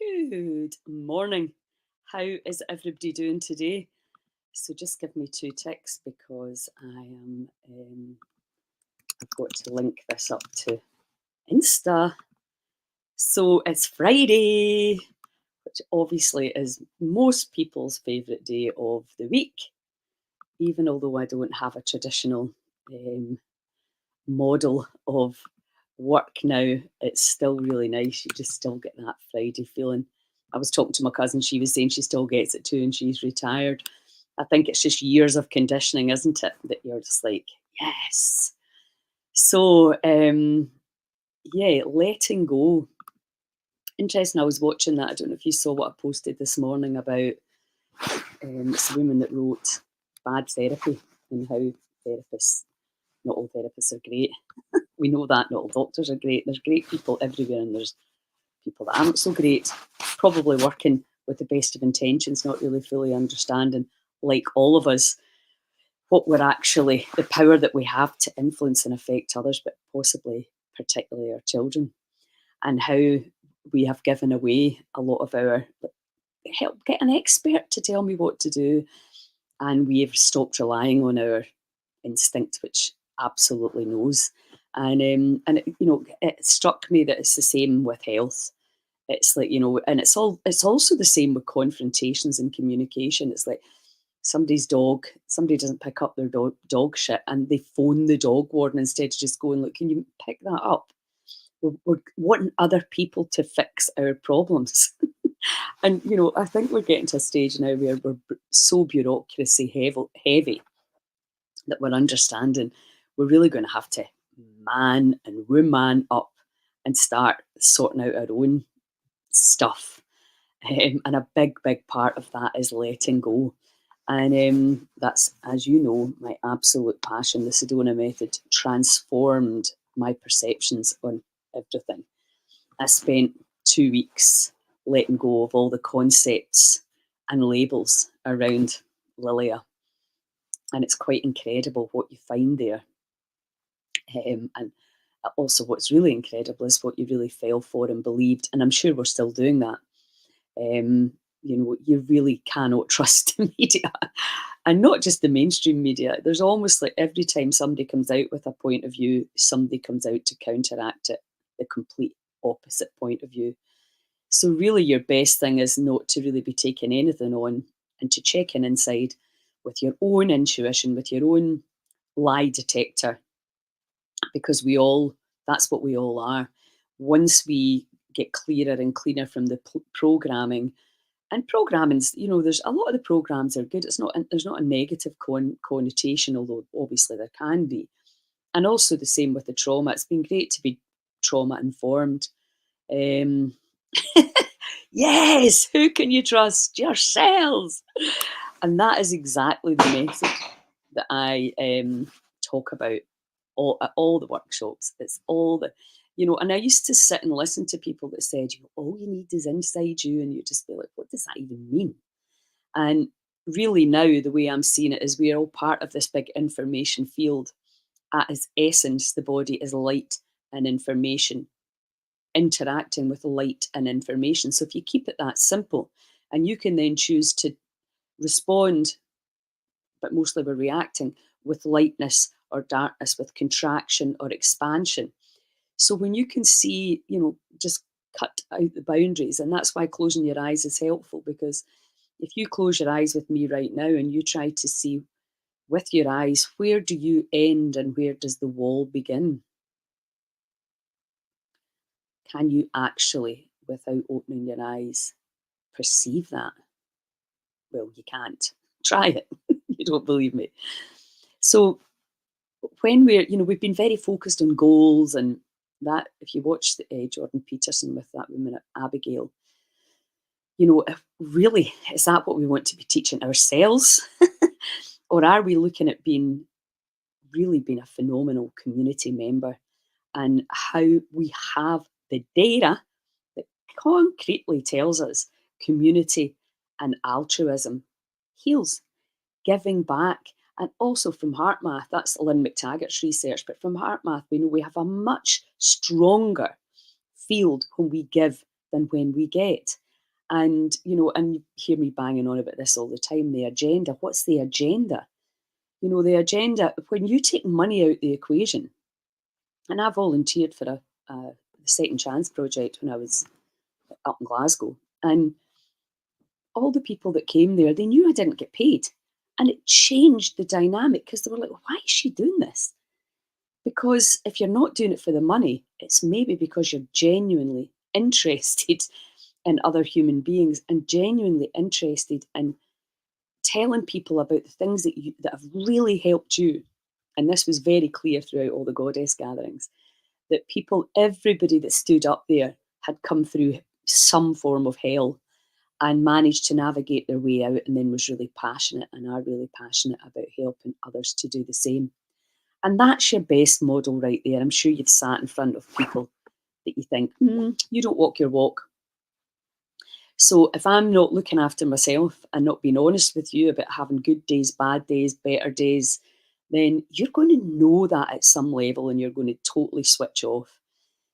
Good morning. How is everybody doing today? So just give me two ticks because I've got to link this up to Insta. So it's Friday, which obviously is most people's favourite day of the week, even although I don't have a traditional um, model of work now. It's still really nice. You just still get that Friday feeling. I was talking to my cousin, she was saying she still gets it too and she's retired. I think it's just years of conditioning, isn't it? That you're just like, yes. So, yeah, letting go. Interesting. I was watching that. I don't know if you saw what I posted this morning about this woman that wrote Bad Therapy and how therapists, not all therapists are great. We know that not all doctors are great. There's great people everywhere, and there's people that aren't so great, probably working with the best of intentions, not really fully understanding, like all of us, what we're actually, the power that we have to influence and affect others, but possibly particularly our children, and how we have given away a lot of our help, get an expert to tell me what to do, and we've stopped relying on our instinct, which absolutely knows. And it struck me that it's the same with health. It's like, and it's also the same with confrontations and communication. It's like somebody doesn't pick up their dog shit and they phone the dog warden instead of just going, look, can you pick that up? We're wanting other people to fix our problems. And I think we're getting to a stage now where we're so bureaucracy heavy that we're understanding we're really going to have to man and woman up and start sorting out our own stuff. And a big part of that is letting go. And that's, as you know, my absolute passion. The Sedona method transformed my perceptions on everything. I spent 2 weeks letting go of all the concepts and labels around Lilia. And it's quite incredible what you find there. And also, what's really incredible is what you really fell for and believed. And I'm sure we're still doing that. You really cannot trust the media, and not just the mainstream media. There's almost like every time somebody comes out with a point of view, somebody comes out to counteract it, the complete opposite point of view. So really your best thing is not to really be taking anything on, and to check in inside with your own intuition, with your own lie detector, because that's what we all are. Once we get clearer and cleaner from the programming, and programming's, there's a lot of the programs are good. There's not a negative connotation, although obviously there can be. And also the same with the trauma. It's been great to be trauma informed. Um, yes, who can you trust? Yourselves. And that is exactly the message that I talk about at all the workshops. It's all and I used to sit and listen to people that said, all you need is inside you. And you just be like, what does that even mean? And really now the way I'm seeing it is we're all part of this big information field. At its essence, the body is light and information, interacting with light and information. So if you keep it that simple, and you can then choose to respond, but mostly we're reacting with lightness or darkness, with contraction or expansion. So when you can see, just cut out the boundaries, and that's why closing your eyes is helpful, because if you close your eyes with me right now and you try to see with your eyes, where do you end and where does the wall begin? Can you actually, without opening your eyes, perceive that? Well, you can't. Try it. You don't believe me. So when we've been very focused on goals, and that, if you watch Jordan Peterson with that woman Abigail, if really, is that what we want to be teaching ourselves? Or are we looking at really being a phenomenal community member, and how we have the data that concretely tells us community and altruism heals, giving back. And also from HeartMath, that's Lynn McTaggart's research, but from HeartMath, we know we have a much stronger field when we give than when we get. And, and you hear me banging on about this all the time, the agenda. What's the agenda? The agenda, when you take money out the equation, and I volunteered for a Second Chance project when I was up in Glasgow, and all the people that came there, they knew I didn't get paid. And it changed the dynamic because they were like, why is she doing this? Because if you're not doing it for the money, it's maybe because you're genuinely interested in other human beings and genuinely interested in telling people about the things that have really helped you. And this was very clear throughout all the goddess gatherings, that everybody that stood up there had come through some form of hell and managed to navigate their way out, and then was really passionate and are really passionate about helping others to do the same. And that's your best model right there. I'm sure you've sat in front of people that you think, you don't walk your walk. So if I'm not looking after myself and not being honest with you about having good days, bad days, better days, then you're going to know that at some level and you're going to totally switch off.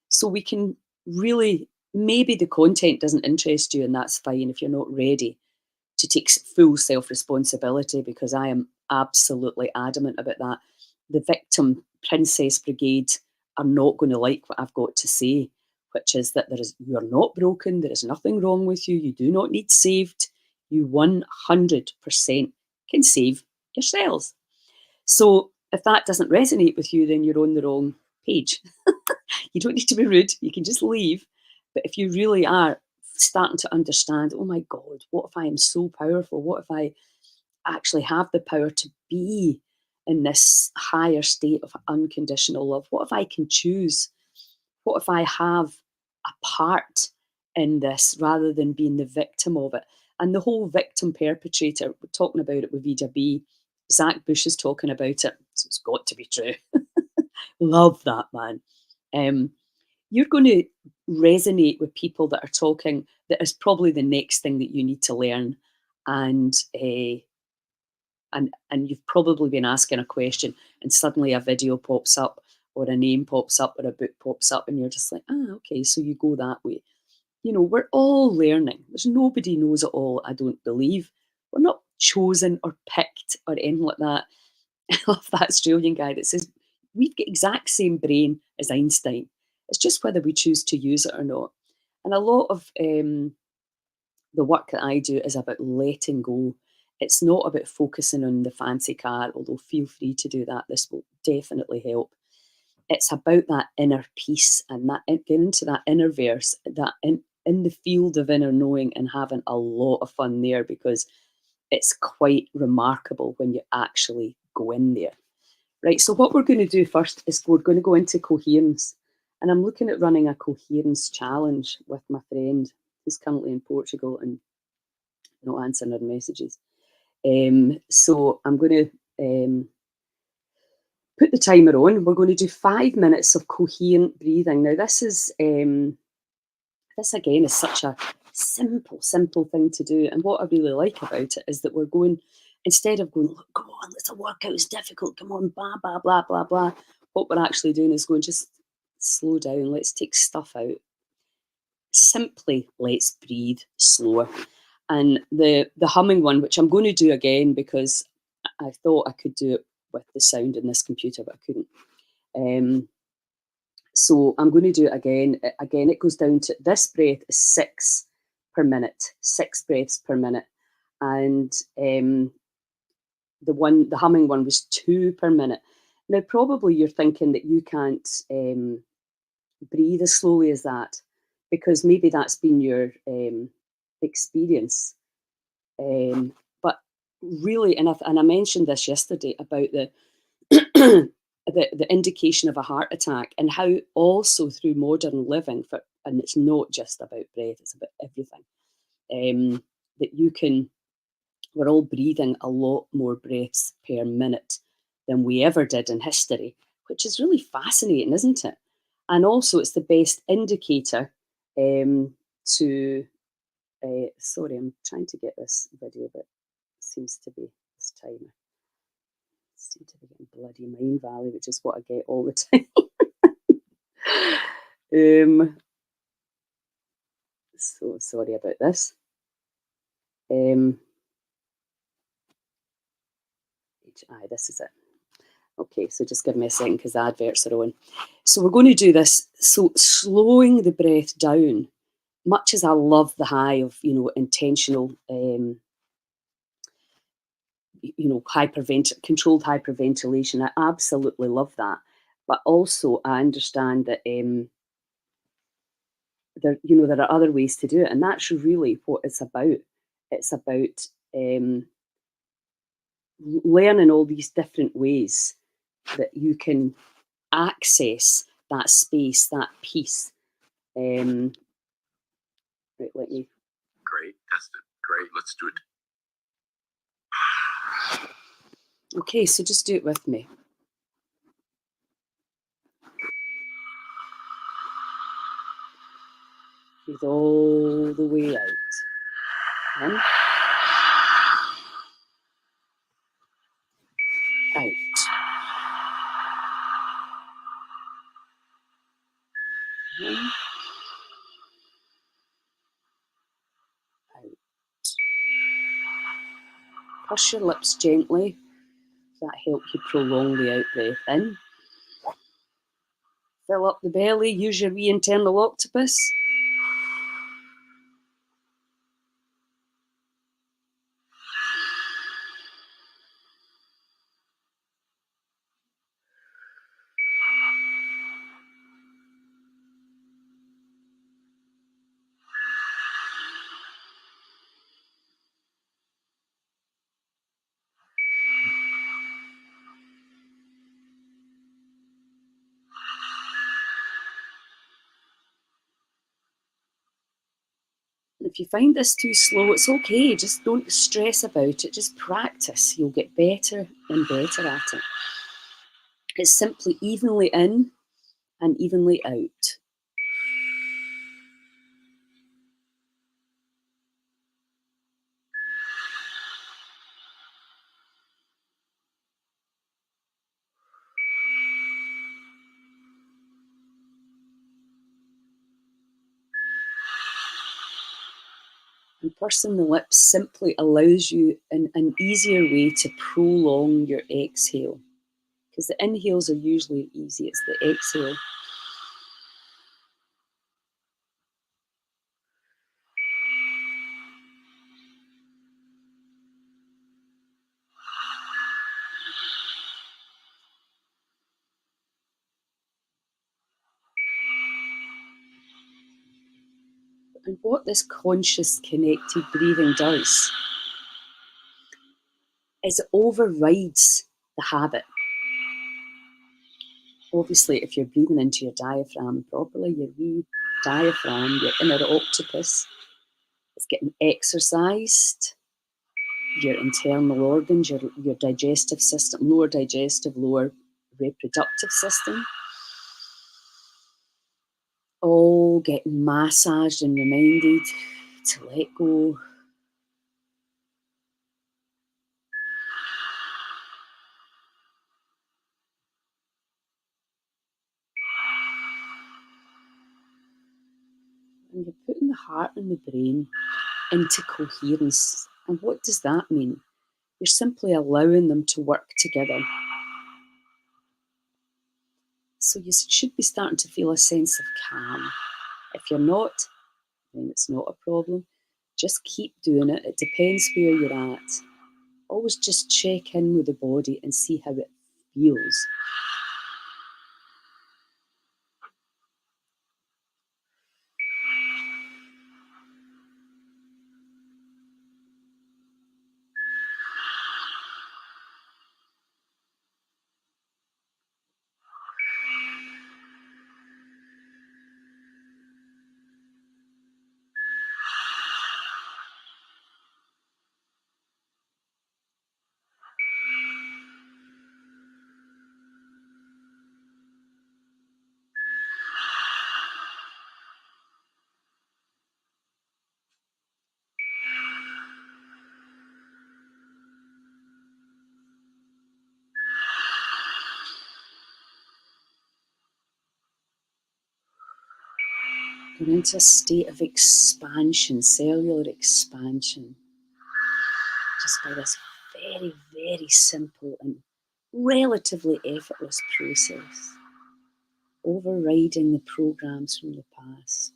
So we can really, maybe the content doesn't interest you, and that's fine if you're not ready to take full self responsibility, because I am absolutely adamant about that. The victim princess brigade are not going to like what I've got to say, which is that you are not broken, there is nothing wrong with you, you do not need saved, you 100% can save yourselves. So if that doesn't resonate with you, then you're on the wrong page. You don't need to be rude, you can just leave. But if you really are starting to understand, oh my God, what if I am so powerful? What if I actually have the power to be in this higher state of unconditional love? What if I can choose? What if I have a part in this rather than being the victim of it? And the whole victim perpetrator, we're talking about it with Vida B. Zach Bush is talking about it, so it's got to be true. Love that, man. Um, you're going to resonate with people that are talking, that is probably the next thing that you need to learn. And and you've probably been asking a question and suddenly a video pops up or a name pops up or a book pops up and you're just like, okay, so you go that way. We're all learning. There's nobody knows it all, I don't believe. We're not chosen or picked or anything like that. I love that Australian guy that says we've got exact same brain as Einstein. It's just whether we choose to use it or not. And a lot of the work that I do is about letting go. It's not about focusing on the fancy car, although feel free to do that. This will definitely help. It's about that inner peace and that getting into that inner verse, that in the field of inner knowing, and having a lot of fun there, because it's quite remarkable when you actually go in there. Right, so what we're going to do first is we're going to go into coherence. And I'm looking at running a coherence challenge with my friend who's currently in Portugal and not answering her messages. So I'm going to put the timer on. We're going to do 5 minutes of coherent breathing. Now, this again is such a simple thing to do. And what I really like about it is that we're going, instead of going, look, come on, let's work out, it's difficult, come on, blah, blah, blah, blah, blah. What we're actually doing is going, just slow down, let's take stuff out. Simply, let's breathe slower. And the humming one, which I'm going to do again because I thought I could do it with the sound in this computer, but I couldn't. So I'm going to do it again. Again, it goes down to, this breath is 6 per minute, 6 breaths per minute. And the humming one was 2 per minute. Now, probably you're thinking that you can't breathe as slowly as that, because maybe that's been your experience. But really, and I mentioned this yesterday about the the indication of a heart attack, and how also through modern living, and it's not just about breath, it's about everything, that we're all breathing a lot more breaths per minute than we ever did in history, which is really fascinating, isn't it? And also it's the best indicator to, sorry, I'm trying to get this video, but it seems to be this timer. Seem to be getting bloody mind valley, which is what I get all the time. So sorry about this. This is it. Okay, so just give me a second because the adverts are on. So we're going to do this. So slowing the breath down, much as I love the high of, intentional, controlled hyperventilation, I absolutely love that. But also I understand that there are other ways to do it, and that's really what it's about. It's about learning all these different ways that you can access that space, that peace. Right, let me. Great, tested. Great, let's do it. Okay, so just do it with me. Breathe all the way out. In. Out. In. Out. Push your lips gently. That helps you prolong the out breath in. Fill up the belly. Use your wee internal octopus. If you find this too slow, it's okay. Just don't stress about it. Just practice. You'll get better and better at it. It's simply evenly in and evenly out. And pursing the lips simply allows you an easier way to prolong your exhale. Because the inhales are usually easy, it's the exhale. And what this conscious connected breathing does is it overrides the habit. Obviously, if you're breathing into your diaphragm properly, your wee diaphragm, your inner octopus, is getting exercised. Your internal organs, your digestive system, lower digestive, lower reproductive system, all getting massaged and reminded to let go. And you're putting the heart and the brain into coherence. And what does that mean? You're simply allowing them to work together. So you should be starting to feel a sense of calm. If you're not, then it's not a problem. Just keep doing it. It depends where you're at. Always just check in with the body and see how it feels. Going into a state of expansion, cellular expansion. just by this very, very simple and relatively effortless process, overriding the programs from the past.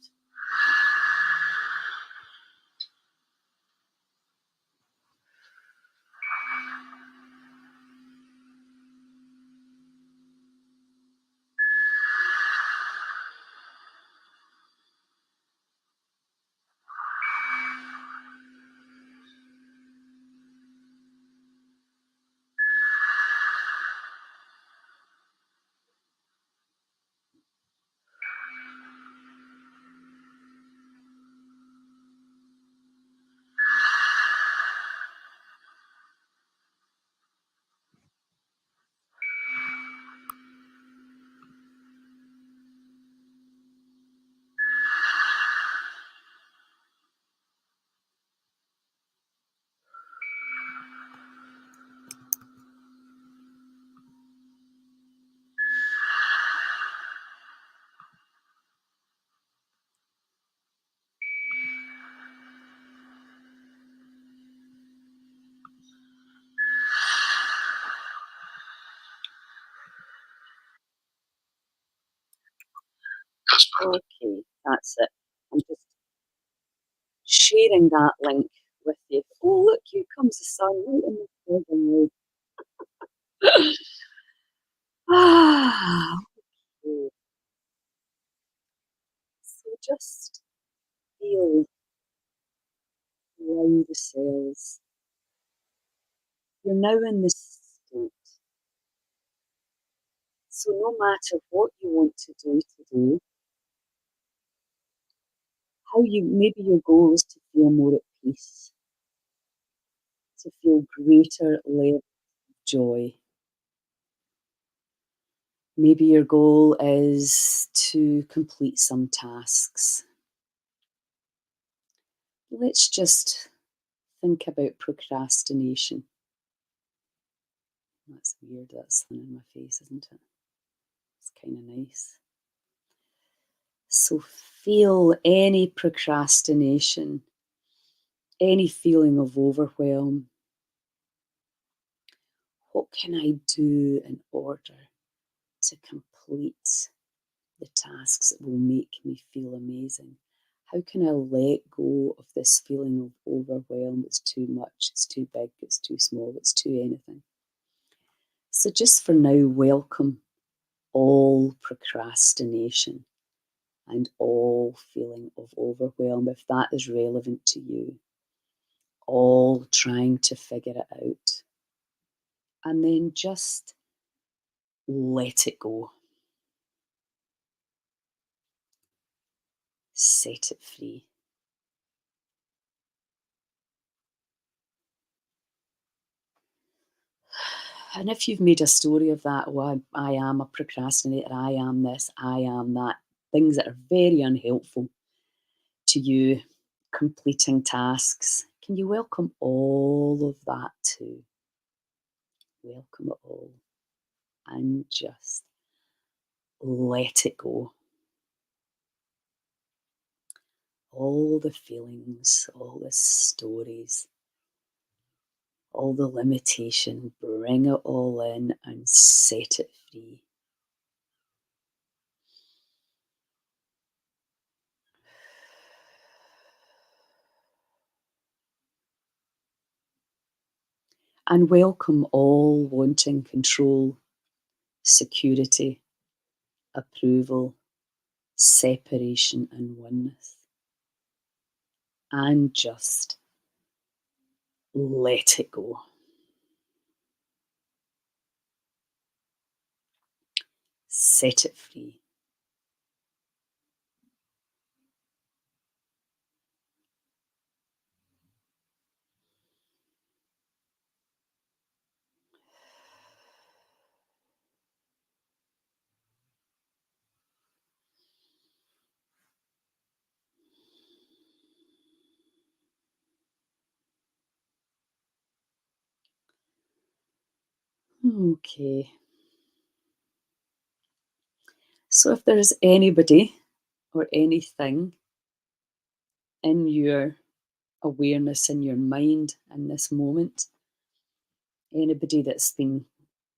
That's fine. Okay, that's it. I'm just sharing that link with you. Oh, look, here comes the sun right in the foreground. Ah, okay. So just feel around the cells. You're now in this state. So no matter what you want to do today, how you maybe your goal is to feel more at peace, to feel greater level of joy. Maybe your goal is to complete some tasks. Let's just think about procrastination. That's weird, that's sun in my face, isn't it? It's kind of nice. So feel any procrastination, any feeling of overwhelm. What can I do in order to complete the tasks that will make me feel amazing? How can I let go of this feeling of overwhelm? It's too much, it's too big, it's too small, it's too anything. So just for now, welcome all procrastination and all feeling of overwhelm, if that is relevant to you, all trying to figure it out. And then just let it go. Set it free. And if you've made a story of that, oh, I am a procrastinator, I am this, I am that, things that are very unhelpful to you, completing tasks, can you welcome all of that too? Welcome it all and just let it go. All the feelings, all the stories, all the limitation, bring it all in and set it free. And welcome all wanting control, security, approval, separation, and oneness. And just let it go. Set it free. Okay. So if there's anybody or anything in your awareness in your mind in this moment. Anybody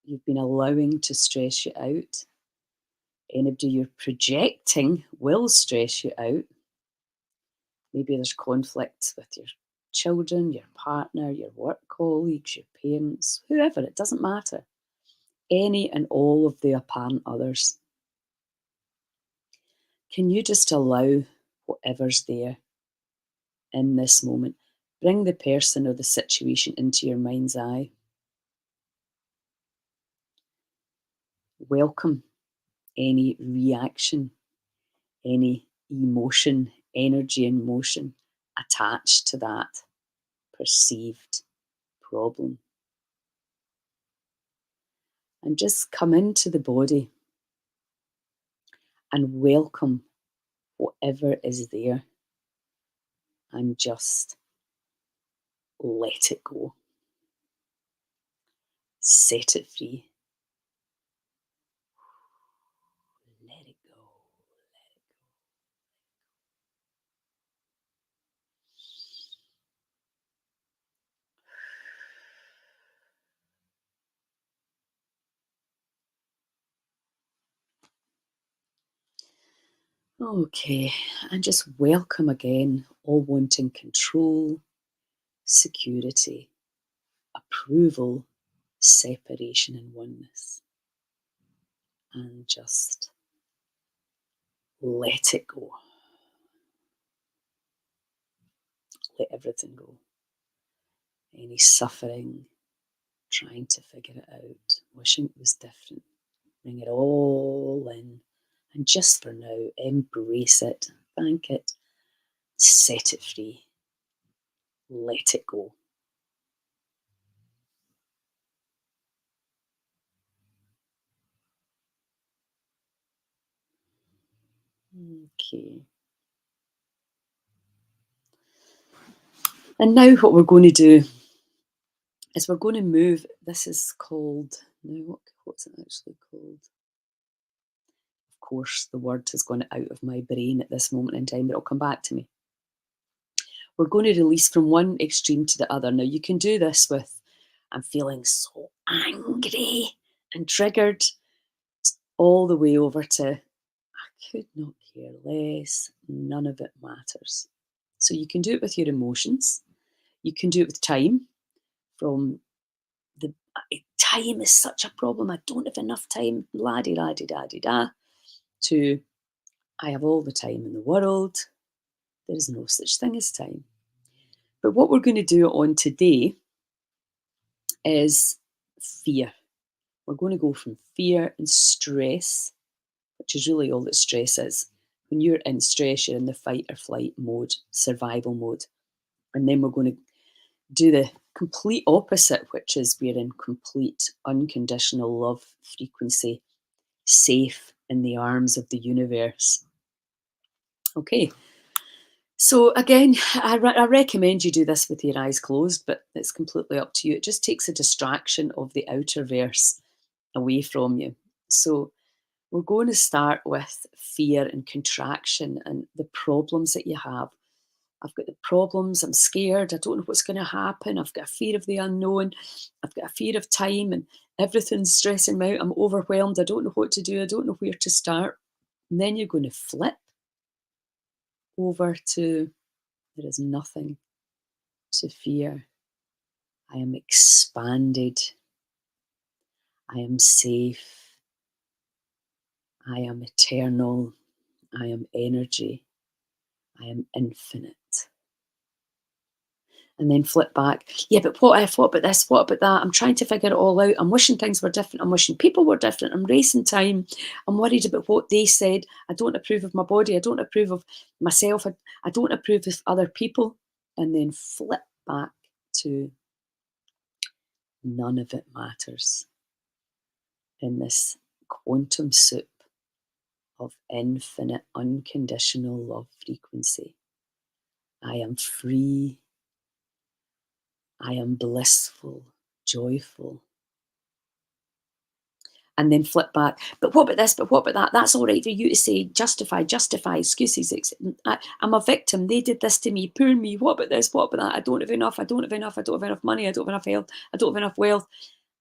you've been allowing to stress you out, anybody you're projecting will stress you out. Maybe there's conflict with your children, your partner, your work colleagues, your parents, whoever, it doesn't matter. Any and all of the apparent others. Can you just allow whatever's there in this moment? Bring the person or the situation into your mind's eye. Welcome any reaction, any emotion, energy and motion attached to that perceived problem. And just come into the body and welcome whatever is there and just let it go. Set it free. Let it go. Okay, and just welcome again, all wanting control, security, approval, separation, and oneness. And just let it go. Let everything go. Any suffering, trying to figure it out, wishing it was different. Bring it all in. And just for now, embrace it, thank it, set it free, let it go. Okay. And now what we're going to do is we're going to move. This is called, now what's it actually called? Of course, the word has gone out of my brain at this moment in time, but it'll come back to me. We're going to release from one extreme to the other. Now, you can do this with, I'm feeling so angry and triggered, all the way over to, I could not care less, none of it matters. So you can do it with your emotions. You can do it with time, from the time is such a problem, I don't have enough time, la-di-da-di-da-di-da, to I have all the time in the world. There is no such thing as time. But what we're going to do on today is fear. We're going to go from fear and stress, which is really all that stress is. When you're in stress, you're in the fight or flight mode, survival mode. And then we're going to do the complete opposite, which is we're in complete unconditional love frequency, safe in the arms of the universe. Okay. So again, I recommend you do this with your eyes closed, but it's completely up to you. It just takes a distraction of the outer verse away from you. So we're going to start with fear and contraction and the problems that you have. I've got the problems, I'm scared, I don't know what's going to happen, I've got a fear of the unknown, I've got a fear of time and everything's stressing me out, I'm overwhelmed, I don't know what to do, I don't know where to start. And then you're going to flip over to, there is nothing to fear. I am expanded. I am safe. I am eternal. I am energy. I am infinite. And then flip back. Yeah, but what if? What about this? What about that? I'm trying to figure it all out. I'm wishing things were different. I'm wishing people were different. I'm racing time. I'm worried about what they said. I don't approve of my body. I don't approve of myself. I don't approve of other people. And then flip back to none of it matters in this quantum soup of infinite, unconditional love frequency. I am free. I am blissful, joyful. and then flip back. But what about this? But what about that? That's all right for you to say. Justify, excuses. I'm a victim. They did this to me. Poor me. What about this? What about that? I don't have enough. I don't have enough. I don't have enough money. I don't have enough health. I don't have enough wealth.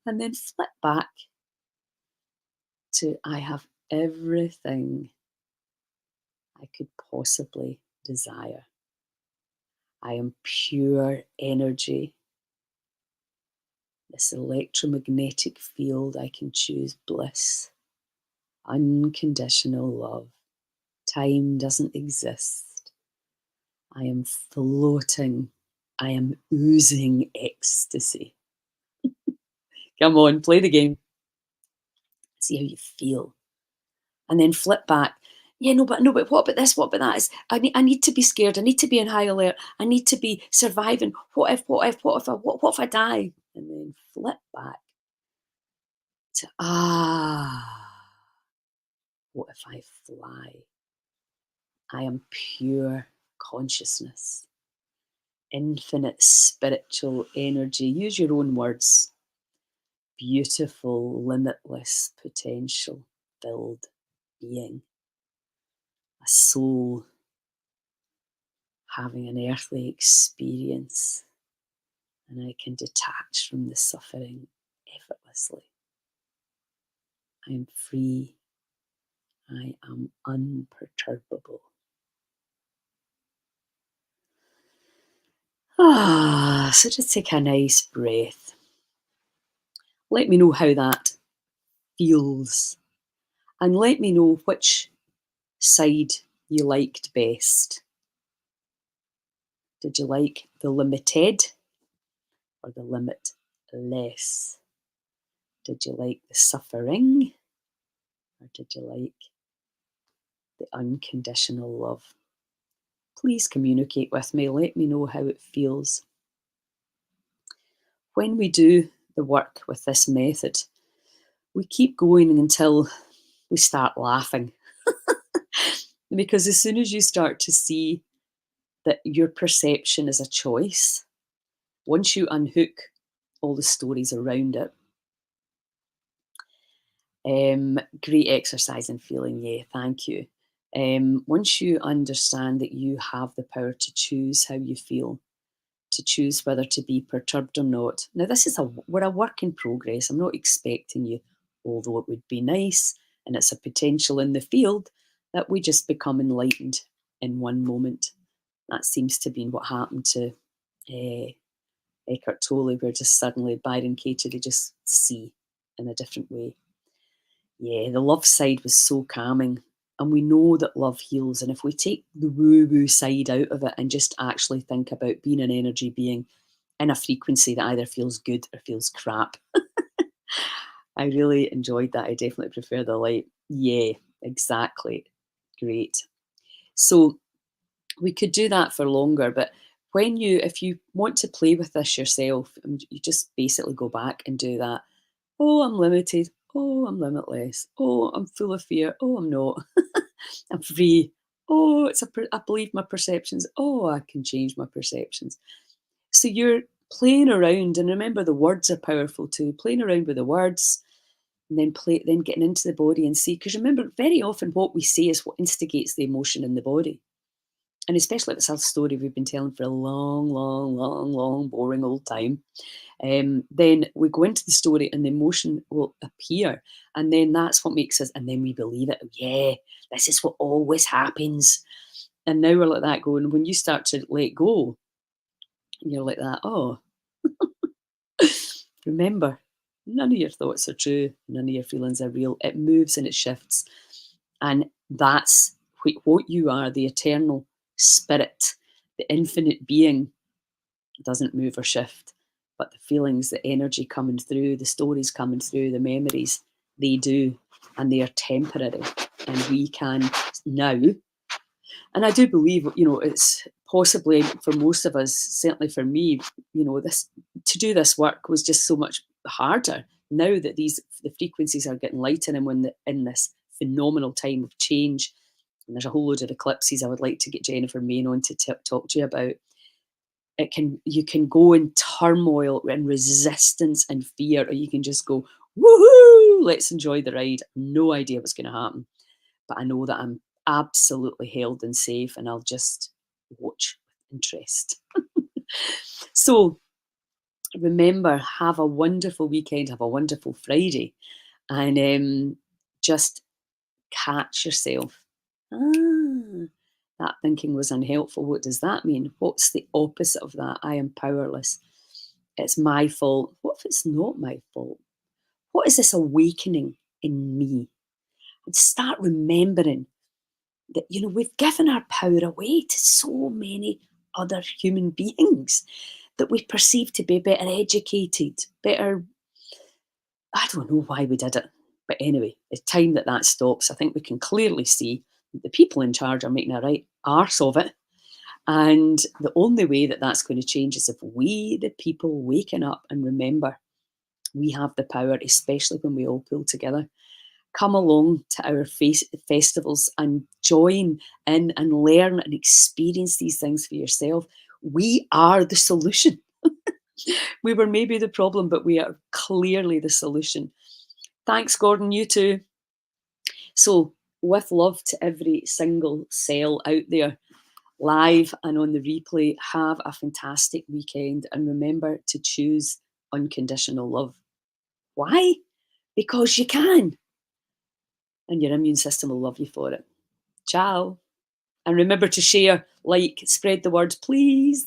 And then flip back to I have everything I could possibly desire. I am pure energy. This electromagnetic field, I can choose bliss, unconditional love. Time doesn't exist. I am floating. I am oozing ecstasy. Come on, play the game. See how you feel. And then flip back. Yeah, no, but what about this? What about that? I need to be scared. I need to be on high alert. I need to be surviving. What if I die? And then flip back to what if I fly? I am pure consciousness, infinite spiritual energy. Use your own words. Beautiful, limitless potential filled being. A soul having an earthly experience, and I can detach from the suffering effortlessly. I am free. I am unperturbable. So just take a nice breath. Let me know how that feels, and let me know which side you liked best. Did you like the limited or the limitless? Did you like the suffering or did you like the unconditional love? Please communicate with me. Let me know how it feels. When we do the work with this method, we keep going until we start laughing. Because as soon as you start to see that your perception is a choice, once you unhook all the stories around it, great exercise and feeling, yeah, thank you. Once you understand that you have the power to choose how you feel, to choose whether to be perturbed or not. Now, we're a work in progress. I'm not expecting you, although it would be nice, and it's a potential in the field that we just become enlightened in one moment. That seems to be what happened to Eckhart Tolle, where just suddenly Byron Katie, they just see in a different way. Yeah, the love side was so calming. And we know that love heals. And if we take the woo-woo side out of it and just actually think about being an energy being in a frequency that either feels good or feels crap, I really enjoyed that. I definitely prefer the light. Yeah, exactly. Great. So we could do that for longer, but if you want to play with this yourself, you just basically go back and do that. Oh, I'm limited. Oh, I'm limitless. Oh, I'm full of fear. Oh, I'm not. I'm free. Oh, I believe my perceptions. Oh, I can change my perceptions. So you're playing around, and remember the words are powerful too. Playing around with the words, and then getting into the body and see. Because remember, very often what we say is what instigates the emotion in the body. And especially if it's a story we've been telling for a long, long, long, long, boring old time, then we go into the story and the emotion will appear. And then that's what makes us, and then we believe it. Yeah, this is what always happens. And now we're like that going, when you start to let go, and you're like that, oh, remember, none of your thoughts are true. None of your feelings are real. It moves and it shifts. And that's what you are, the eternal spirit, the infinite being doesn't move or shift. But the feelings, the energy coming through, the stories coming through, the memories, they do. And they are temporary. And we can now, and I do believe, it's possibly for most of us, certainly for me, this to do this work was just so much harder. Now that the frequencies are getting lighter and when in this phenomenal time of change, and there's a whole load of eclipses I would like to get Jennifer Main on to talk to you about. You can go in turmoil and resistance and fear, or you can just go, Woohoo! Let's enjoy the ride. No idea what's going to happen, but I know that I'm absolutely held and safe, and I'll just watch with interest. So remember, have a wonderful weekend, have a wonderful Friday, and just catch yourself. Ah, that thinking was unhelpful. What does that mean? What's the opposite of that? I am powerless. It's my fault. What if it's not my fault? What is this awakening in me? And start remembering that, we've given our power away to so many other human beings that we perceive to be better educated, better. I don't know why we did it. But anyway, it's time that that stops. I think we can clearly see that the people in charge are making a right arse of it. And the only way that that's going to change is if we, the people, waking up and remember we have the power, especially when we all pull together. Come along to our festivals and join in and learn and experience these things for yourself. We are the solution. We were maybe the problem, but we are clearly the solution. Thanks, Gordon. You too. So, with love to every single cell out there, live and on the replay, have a fantastic weekend and remember to choose unconditional love. Why? Because you can, and your immune system will love you for it. Ciao. And remember to share, like, spread the word, please.